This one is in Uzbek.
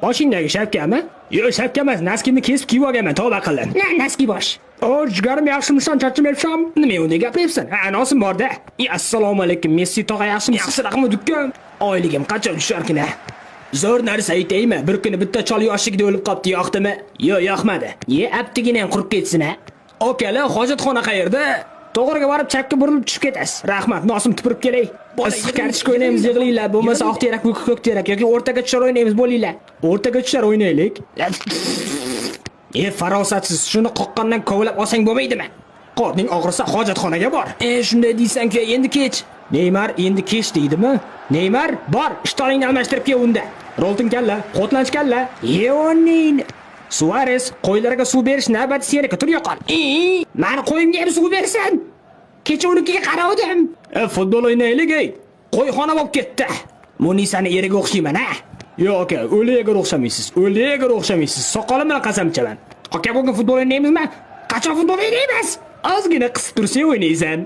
Boshingdagi shapkami? Yo'q, shapka emas, naskimni kesib kiyib olganman, tavba qilin. Naski bosh. Jigarim yaxshimisan, charchamayapsan? Nima unday gapiryapsan? Ha, nosim bor-da. Assalomu alaykum, Messi tog'a yaxshimi? Yaxshi raqamli dukkan. Oyligim qancha tusharkin ha? Zo'r narsa aytaymi? Bir kuni bitta chol yoshligida o'lib qopti, yoqdimi? Yo'q, yoqmadi. Aptigina ham qurib ketsin ha. Okalar, hojatxona qayerda? To'g'riga borib chapga burilib tushib ketasiz. Rahmat, nosim tupurib kelay. Issiq kartoshka o'ynaymiz, yig'linglar. Bo'lmasa oq terak, ko'k terak yoki o'rtaga tushar o'ynaymiz, bo'linglar. O'rtaga tushar o'ynaylik. Farosatsiz, shuni qoqqandan kovlab olsang bo'lmaydimi? Qorning og'risa hojatxonaga bor. Shunday deysan-ku, endi kech. Neymar endi kech deydimi? Neymar, bor, ishtoningni almashtirib kel unda. Roltin kalla, qotlanch kalla. Yeonin. Suarez, qo'ylarga suv berish navbati seniki, tur yo'qol. Meni qo'yimga ham suv bersan. Kecha unikiga qaradim. Futbol o'ynaylik, ey. Qo'yxona bo'lib ketdi. Munisani eriga o'xshayman, ha? Yo'q aka, o'liga o'xshamaysiz. O'liga o'xshamaysiz. Soqolim bilan qasam ichaman. Aka, bugun futbol o'ynaymizmi? Qachon futbol o'ynaymiz? Ozgina qisib tursa o'ynaysan.